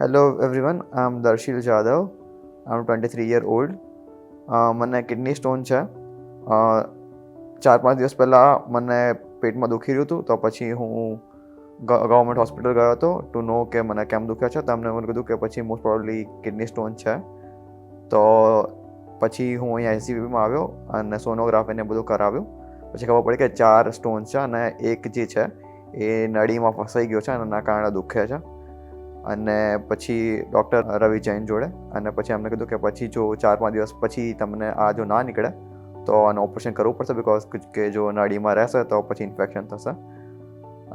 Hello everyone, I'm Darshil Jadhav. I'm 23-year-old. મને kidney stone છે. 4-5 દિવસ પહેલાં મને પેટમાં દુખી રહ્યું હતું, તો પછી હું ગવર્મેન્ટ હોસ્પિટલ ગયો હતો ટુ નો કે મને કેમ દુખ્યા છે. તો અમને મને કીધું કે પછી મોસ્ટ પ્રોબેબલી કિડની સ્ટોન છે. તો પછી હું અહીંયા ICUમાં આવ્યો અને સોનોગ્રાફીને બધું કરાવ્યું. પછી ખબર પડી કે 4 સ્ટોન છે અને એક જે છે એ નળીમાં ફસાઈ ગયો છે અને એના કારણે દુખે છે. અને પછી ડૉક્ટર રવિ જૈન જોડે અને પછી એમને કીધું કે પછી જો 4-5 દિવસ પછી તમને આ જો ના નીકળે તો આનું ઓપરેશન કરવું પડશે, બિકોઝ કે જો નળીમાં રહેશે તો પછી ઇન્ફેક્શન થશે.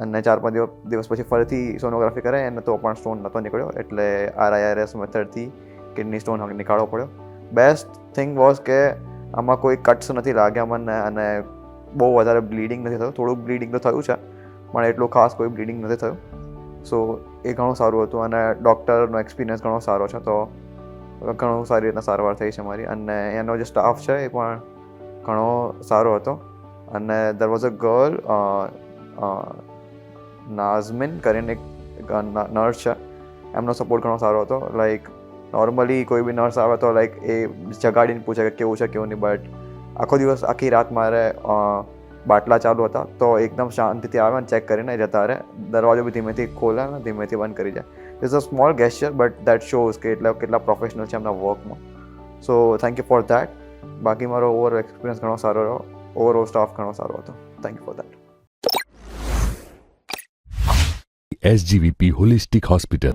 અને 4-5 દિવસ પછી ફરીથી સોનોગ્રાફી કરાય અને તો પણ સ્ટોન નહોતો નીકળ્યો, એટલે RIRS મેથડથી કિડની સ્ટોન નીકાળવો પડ્યો. બેસ્ટ થિંગ વોઝ કે આમાં કોઈ કટ્સ નથી લાગ્યા મને અને બહુ વધારે બ્લીડિંગ નથી થયું. થોડુંક બ્લીડિંગ તો થયું છે પણ એટલું ખાસ કોઈ બ્લીડિંગ નથી થયું. સો એ ઘણું સારું હતું અને ડૉક્ટરનો એક્સપિરિયન્સ ઘણો સારો છે, તો ઘણું સારી રીતના સારવાર થઈ છે મારી. અને એનો જે સ્ટાફ છે એ પણ ઘણો સારો હતો. અને દેર વોઝ અ ગર્લ નાઝમિન કરીને એક નર્સ છે, એમનો સપોર્ટ ઘણો સારો હતો. લાઈક નોર્મલી કોઈ બી નર્સ આવે તો લાઈક એ જગાડીને પૂછે કે કેવું છે કેવું નહીં, બટ આખો દિવસ આખી રાત મારે બાટલા ચાલુ હતા તો એકદમ શાંતિથી આવે અને ચેક કરીને જતા રહે. દરવાજો બી ધીમેથી ખોલે અને ધીમેથી બંધ કરી જાય. It's a small gesture but that shows કે કેટલા પ્રોફેશનલ છે એમના વર્કમાં. So thank you for that. બાકી મારો ઓવરઓલ એક્સપિરિયન્સ ઘણો સારો રહ્યો. ઓવરઓલ સ્ટાફ ઘણો સારો હતો. Thank you for that. SGVP Holistic Hospital.